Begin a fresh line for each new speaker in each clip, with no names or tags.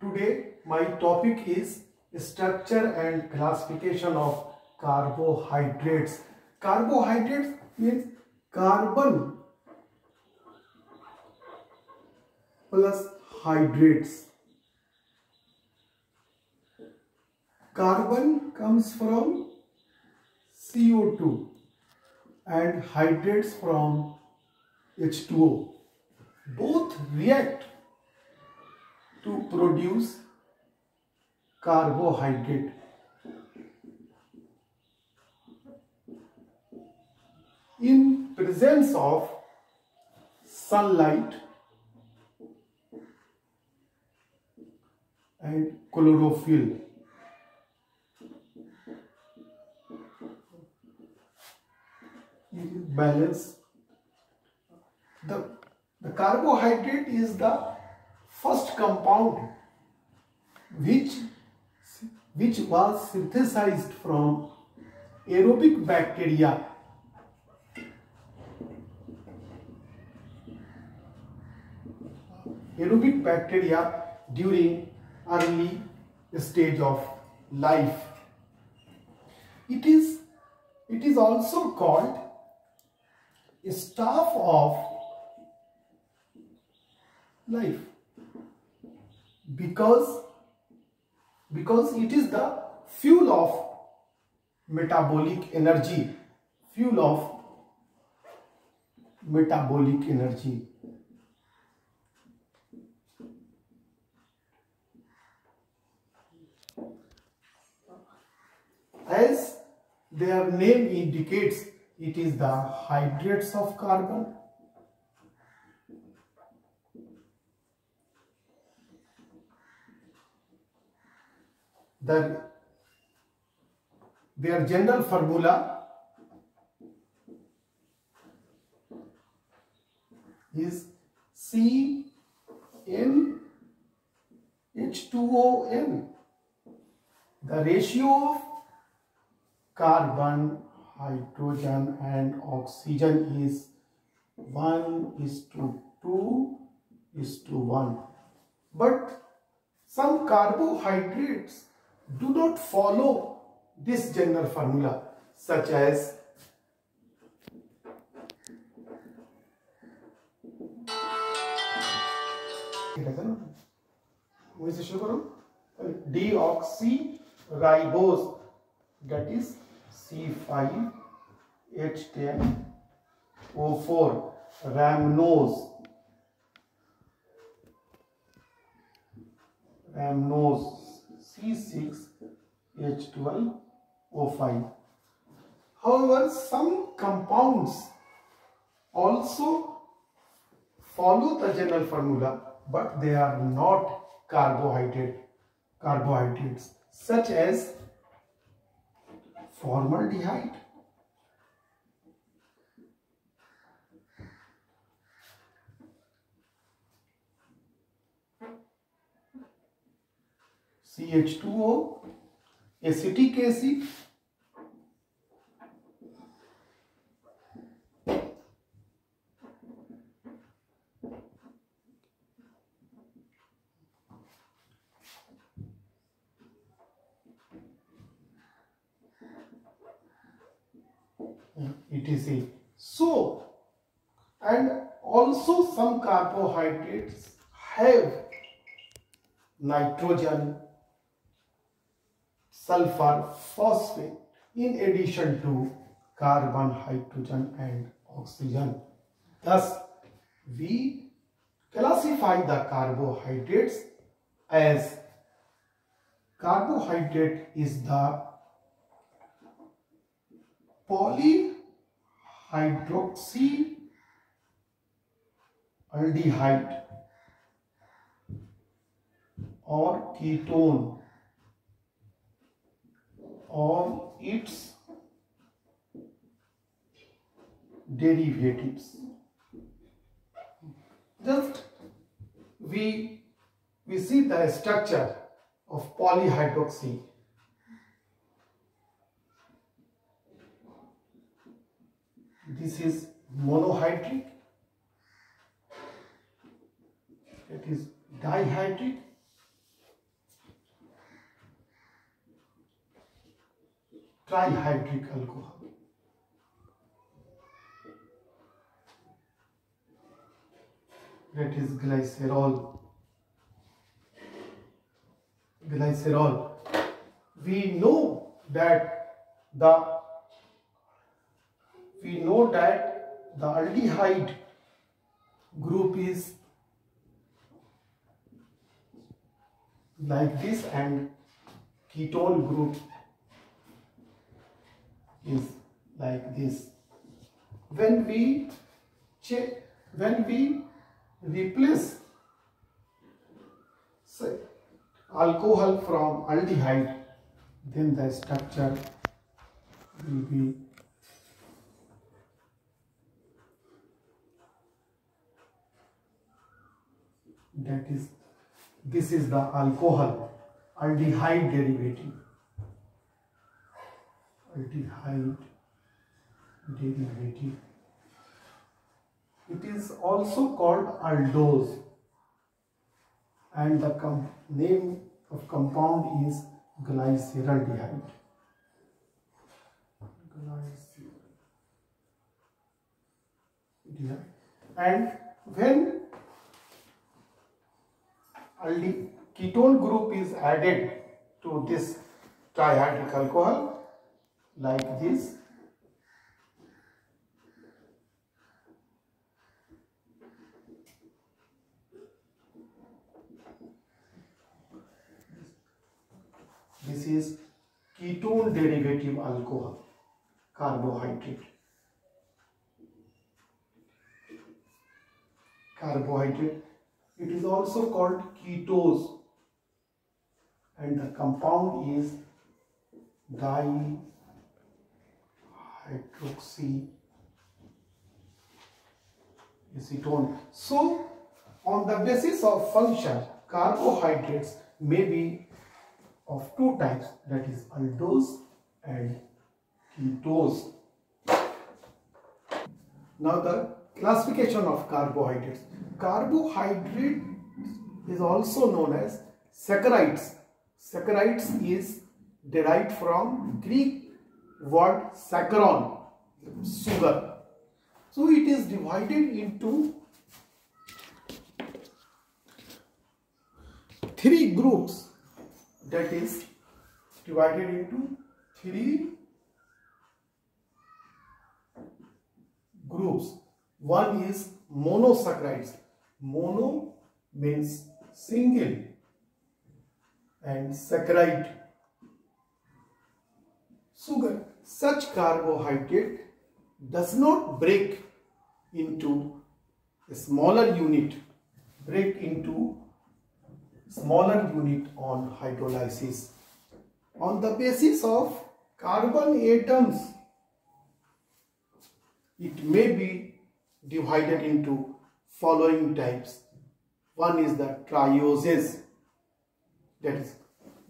Today my topic is structure and classification of carbohydrates. Carbohydrates means carbon plus hydrates. Carbon comes from CO2 and hydrates from H2O. Both react to produce carbohydrate. In presence of sunlight and chlorophyll, balance. The carbohydrate is the first compound which was synthesized from aerobic bacteria. Aerobic bacteria during early stage of life. It is also called staff of life because it is the fuel of metabolic energy. Fuel of metabolic energy. As their name indicates, it is the hydrates of carbon. Their general formula is CnH2ON. The ratio of carbon, hydrogen and oxygen is 1:2:1. But some carbohydrates do not follow this general formula, such as deoxyribose, that is C5H10O4, rhamnose, C6H12O5. However, some compounds also follow the general formula, but they are not carbohydrates, such as formaldehyde, CH2O, acetic acid, etc. So, and also some carbohydrates have nitrogen, sulfur, phosphate in addition to carbon, hydrogen and oxygen. Thus, we classify the carbohydrates as carbohydrate is the polyhydroxyaldehyde or ketone or its derivatives. Just we see the structure of polyhydroxy. This is monohydric, it is dihydric, trihydric alcohol. That is glycerol. Glycerol. We know that the aldehyde group is like this and ketone group is like this. When we replace say alcohol from aldehyde, then the structure will be this is the alcohol aldehyde derivative. It is also called aldose, and the name of compound is glyceraldehyde. And when ketone group is added to this trihydric alcohol like this, this is ketone derivative alcohol, carbohydrate. It is also called ketose, and the compound is dihydroxyacetone. So, on the basis of function, carbohydrates may be of two types, that is aldose and ketose. Now the classification of carbohydrates. Carbohydrate is also known as saccharides. Saccharides is derived from Greek word saccharon, sugar. So it is divided into three groups, that is divided into three groups. One is monosaccharides. Mono means single and saccharide, sugar. Such carbohydrate does not break into a smaller unit, on hydrolysis. On the basis of carbon atoms, it may be divided into following types. One is the trioses, that is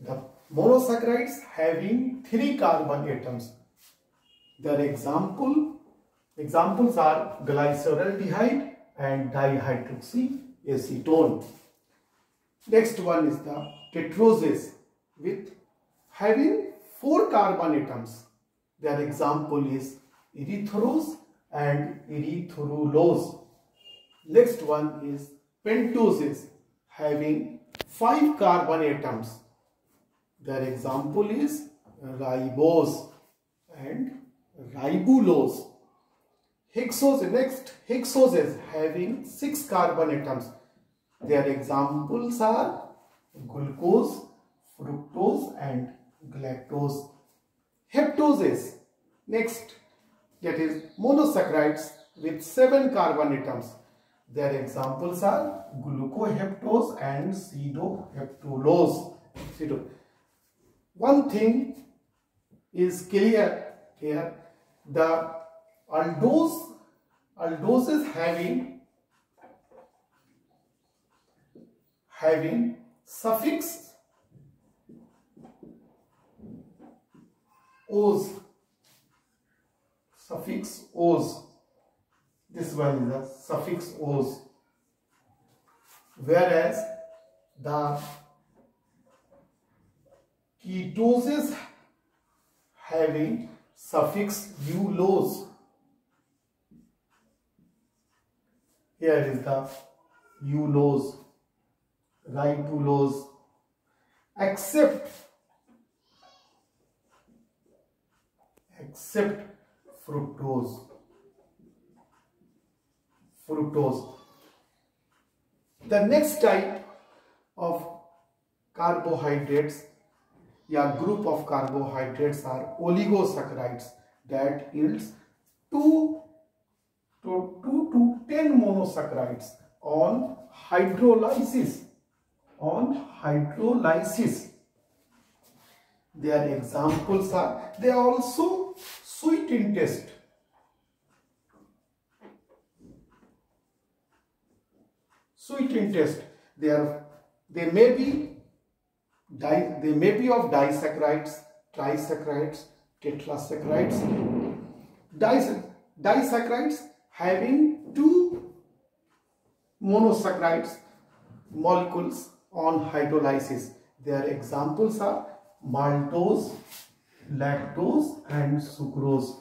the monosaccharides having 3 carbon atoms. Their examples are glyceraldehyde and dihydroxyacetone. Next one is the tetroses with having 4 carbon atoms. Their example is erythrose and erythrulose. Next one is pentoses having 5 carbon atoms. Their example is ribose and ribulose. Hexoses having 6 carbon atoms. Their examples are glucose, fructose and galactose. Heptoses, next, that is monosaccharides with 7 carbon atoms. Their examples are glucoheptose and pseudoheptulose. One thing is clear here: the aldoses having suffix -ose. This one is the suffix -ose, whereas the ketoses having suffix ulose. Here is the ulose, ribulose, except fructose. The next type of carbohydrates, group of carbohydrates, are oligosaccharides that yields 2 to 10 monosaccharides on hydrolysis. Their examples are, they are also sweet in taste. They may be of disaccharides, trisaccharides, tetrasaccharides. Disaccharides having 2 monosaccharides molecules on hydrolysis. Their examples are maltose, lactose and sucrose.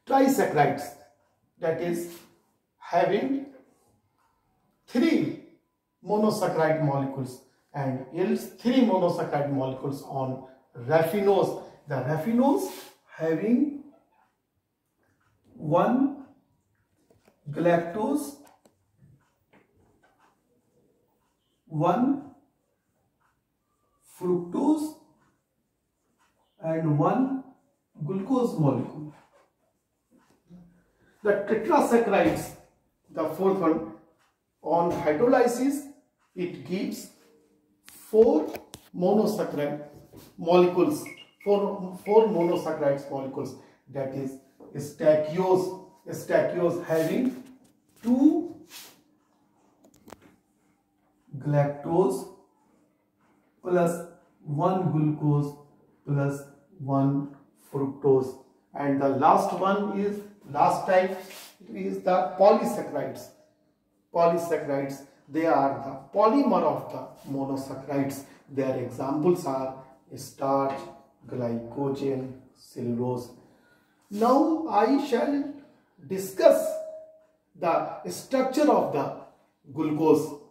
Trisaccharides, that is having 3 monosaccharide molecules and yields 3 monosaccharide molecules on raffinose. The raffinose having 1 galactose, 1 fructose and 1 glucose molecule. The tetrasaccharides, the fourth one, on hydrolysis it gives 4 monosaccharide molecules, 4 monosaccharides molecules, that is stachyose having 2 galactose plus 1 glucose plus 1 fructose. And the last type is the polysaccharides. They are the polymer of the monosaccharides. Their examples are starch, glycogen, cellulose. Now I shall discuss the structure of the glucose.